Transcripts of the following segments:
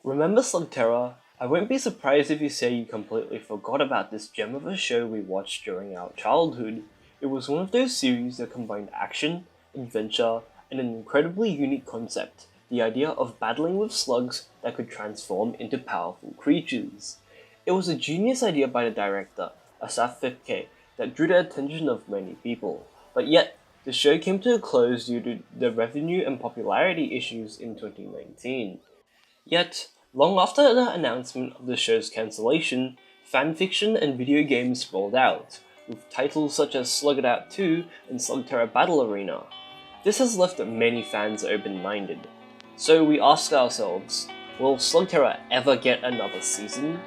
Remember Slugterra? I won't be surprised if you say you completely forgot about this gem of a show we watched during our childhood. It was one of those series that combined action, adventure, and an incredibly unique concept, the idea of battling with slugs that could transform into powerful creatures. It was a genius idea by the director, Asaf Fipke, that drew the attention of many people, but yet the show came to a close due to the revenue and popularity issues in 2019. Yet, long after the announcement of the show's cancellation, fanfiction and video games rolled out, with titles such as Slug It Out 2 and Slugterra Battle Arena. This has left many fans open-minded. So we ask ourselves, will Slugterra ever get another season?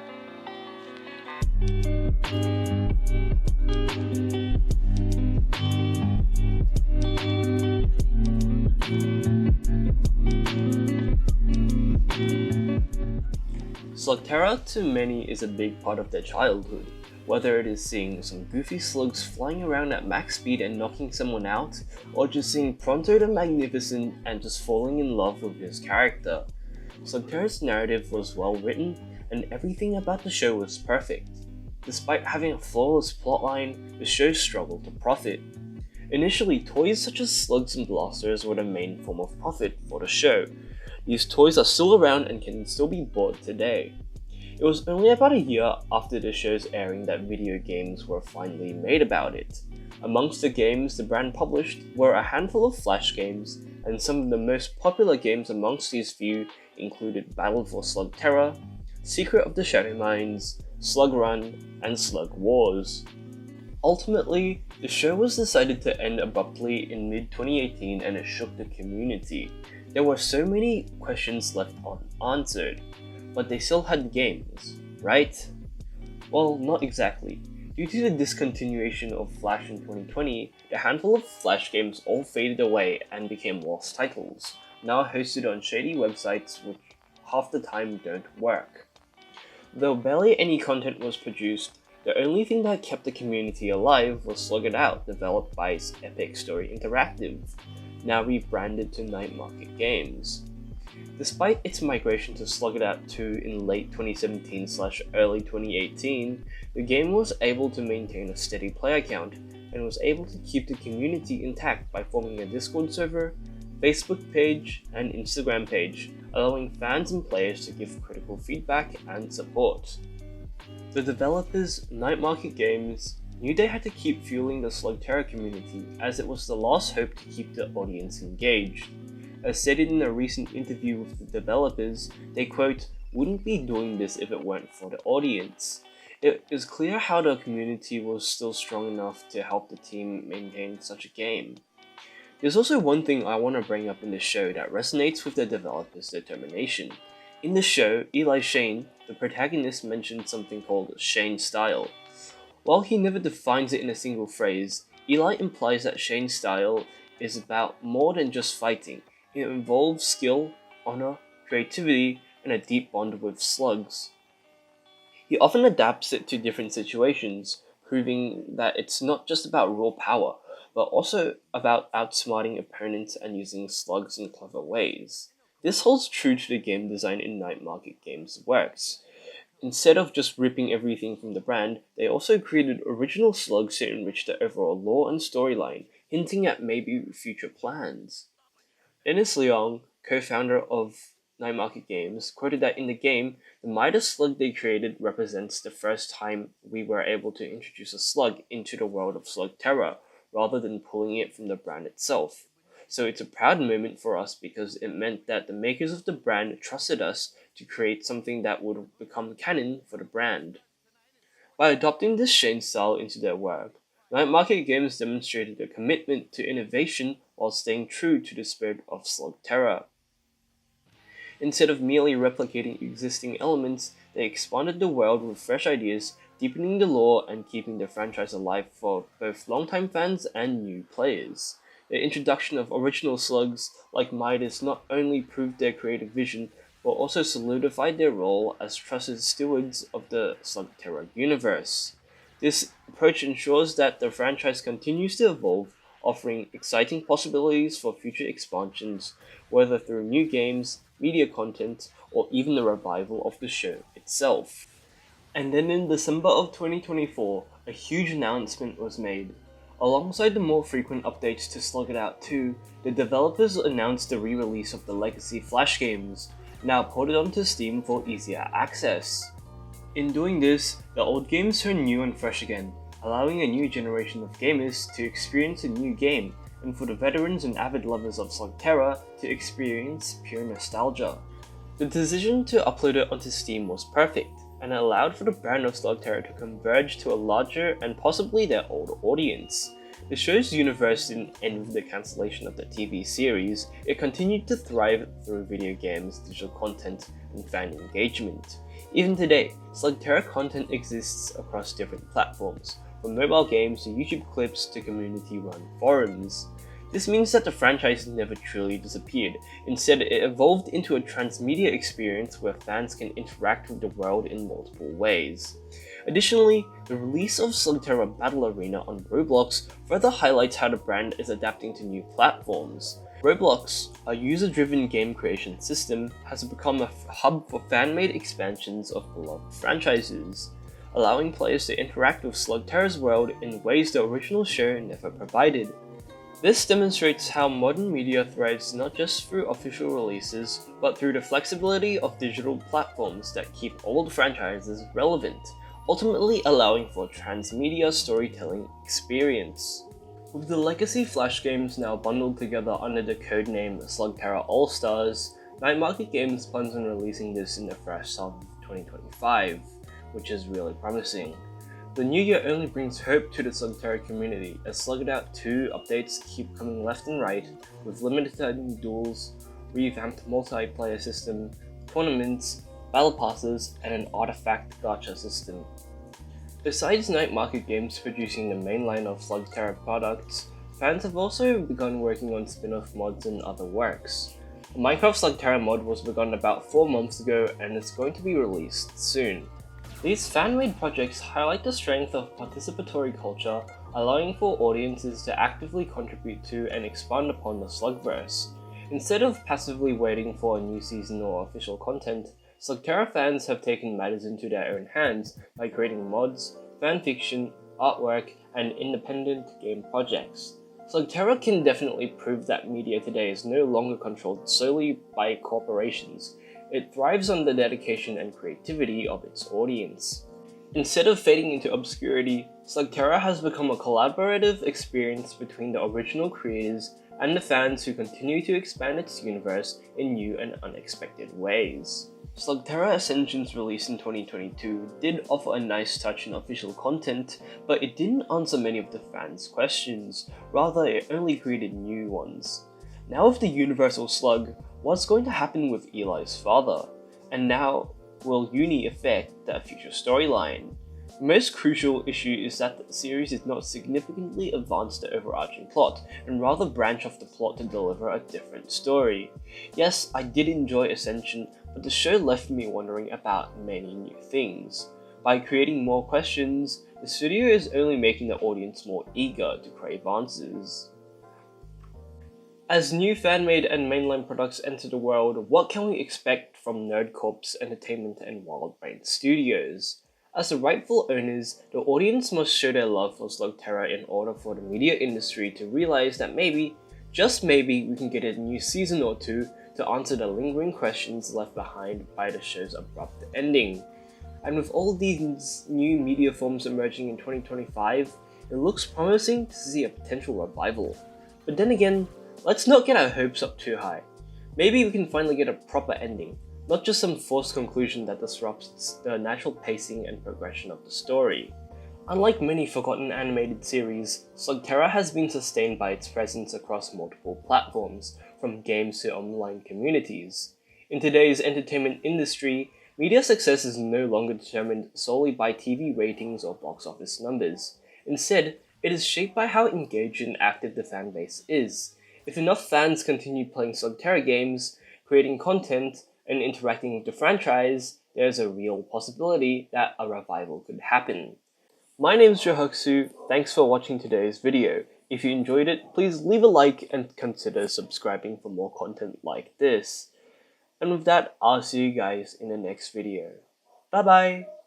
Slugterra to many is a big part of their childhood, whether it is seeing some goofy slugs flying around at max speed and knocking someone out, or just seeing Pronto the Magnificent and just falling in love with his character. Slugterra's narrative was well written, and everything about the show was perfect. Despite having a flawless plotline, the show struggled to profit. Initially, toys such as slugs and blasters were the main form of profit for the show. These toys are still around and can still be bought today. It was only about a year after the show's airing that video games were finally made about it. Amongst the games the brand published were a handful of Flash games, and some of the most popular games amongst these few included Battle for Slugterra, Secret of the Shadow Mines, Slug Run, and Slug Wars. Ultimately, the show was decided to end abruptly in mid-2018 and it shook the community. There were so many questions left unanswered, but they still had games, right? Well, not exactly. Due to the discontinuation of Flash in 2020, the handful of Flash games all faded away and became lost titles, now hosted on shady websites which half the time don't work. Though barely any content was produced, the only thing that kept the community alive was Slug It Out, developed by Epic Story Interactive, now rebranded to Nightmarket Games. Despite its migration to Slug It Out 2 in late 2017/early 2018, the game was able to maintain a steady player count and was able to keep the community intact by forming a Discord server, Facebook page, and Instagram page, allowing fans and players to give critical feedback and support. The developers, Nightmarket Games, knew they had to keep fueling the Slugterra community as it was the last hope to keep the audience engaged. As stated in a recent interview with the developers, they quote, "wouldn't be doing this if it weren't for the audience." It is clear how the community was still strong enough to help the team maintain such a game. There's also one thing I want to bring up in the show that resonates with the developers' determination. In the show, Eli Shane, the protagonist, mentioned something called Shane style. While he never defines it in a single phrase, Eli implies that Shane's style is about more than just fighting. It involves skill, honor, creativity, and a deep bond with slugs. He often adapts it to different situations, proving that it's not just about raw power, but also about outsmarting opponents and using slugs in clever ways. This holds true to the game design in Nightmarket Games' works. Instead of just ripping everything from the brand, they also created original slugs to enrich the overall lore and storyline, hinting at maybe future plans. Dennis Leong, co-founder of Nightmarket Games, quoted that in the game, the Midas slug they created represents the first time we were able to introduce a slug into the world of Slugterra, rather than pulling it from the brand itself. So it's a proud moment for us because it meant that the makers of the brand trusted us to create something that would become canon for the brand. By adopting this Shane style into their work, Nightmarket Games demonstrated a commitment to innovation while staying true to the spirit of Slugterra. Instead of merely replicating existing elements, they expanded the world with fresh ideas, deepening the lore and keeping the franchise alive for both longtime fans and new players. The introduction of original slugs like Midas not only proved their creative vision, but also solidified their role as trusted stewards of the Slugterra universe. This approach ensures that the franchise continues to evolve, offering exciting possibilities for future expansions, whether through new games, media content, or even a revival of the show itself. And then in December of 2024, a huge announcement was made. Alongside the more frequent updates to Slug It Out 2, the developers announced the re-release of the legacy Flash games, now ported onto Steam for easier access. In doing this, the old games turn new and fresh again, allowing a new generation of gamers to experience a new game, and for the veterans and avid lovers of Slugterra to experience pure nostalgia. The decision to upload it onto Steam was perfect, and it allowed for the brand of Slugterra to converge to a larger and possibly their old audience. The show's universe didn't end with the cancellation of the TV series, it continued to thrive through video games, digital content, and fan engagement. Even today, Slugterra content exists across different platforms, from mobile games to YouTube clips to community-run forums. This means that the franchise never truly disappeared. Instead, it evolved into a transmedia experience where fans can interact with the world in multiple ways. Additionally, the release of Slugterra Battle Arena on Roblox further highlights how the brand is adapting to new platforms. Roblox, a user-driven game creation system, has become a hub for fan-made expansions of beloved franchises, allowing players to interact with Slugterra's world in ways the original show never provided. This demonstrates how modern media thrives not just through official releases, but through the flexibility of digital platforms that keep old franchises relevant, ultimately allowing for a transmedia storytelling experience. With the legacy Flash games now bundled together under the codename Slugterra All-Stars, Nightmarket Games plans on releasing this in the first half of 2025, which is really promising. The new year only brings hope to the Slugterra community, as Slug It Out 2 updates keep coming left and right, with limited time duels, revamped multiplayer system, tournaments, battle passes, and an artifact gacha system. Besides Nightmarket Games producing the main line of Slugterra products, fans have also begun working on spin-off mods and other works. A Minecraft Slugterra mod was begun about 4 months ago and is going to be released soon. These fan-made projects highlight the strength of participatory culture, allowing for audiences to actively contribute to and expand upon the Slugverse. Instead of passively waiting for a new season or official content, Slugterra fans have taken matters into their own hands by creating mods, fanfiction, artwork, and independent game projects. Slugterra can definitely prove that media today is no longer controlled solely by corporations. It thrives on the dedication and creativity of its audience. Instead of fading into obscurity, Slugterra has become a collaborative experience between the original creators and the fans who continue to expand its universe in new and unexpected ways. Slugterra Ascension's release in 2022 did offer a nice touch in official content, but it didn't answer many of the fans' questions, rather it only created new ones. Now with the Universal Slug, what's going to happen with Eli's father? And now, will Uni affect that future storyline? The most crucial issue is that the series did not significantly advance the overarching plot, and rather branch off the plot to deliver a different story. Yes, I did enjoy Ascension, but the show left me wondering about many new things. By creating more questions, the studio is only making the audience more eager to crave answers. As new fan-made and mainline products enter the world, what can we expect from Nerdcorp's Entertainment and WildBrain Studios? As the rightful owners, the audience must show their love for Slugterra in order for the media industry to realize that maybe, just maybe, we can get a new season or two to answer the lingering questions left behind by the show's abrupt ending. And with all these new media forms emerging in 2025, it looks promising to see a potential revival. But then again, let's not get our hopes up too high. Maybe we can finally get a proper ending, not just some forced conclusion that disrupts the natural pacing and progression of the story. Unlike many forgotten animated series, Slugterra has been sustained by its presence across multiple platforms, from games to online communities. In today's entertainment industry, media success is no longer determined solely by TV ratings or box office numbers. Instead, it is shaped by how engaged and active the fan base is. If enough fans continue playing Slugterra games, creating content, and interacting with the franchise, there's a real possibility that a revival could happen. My name's jhxu, thanks for watching today's video. If you enjoyed it, please leave a like and consider subscribing for more content like this. And with that, I'll see you guys in the next video. Bye bye!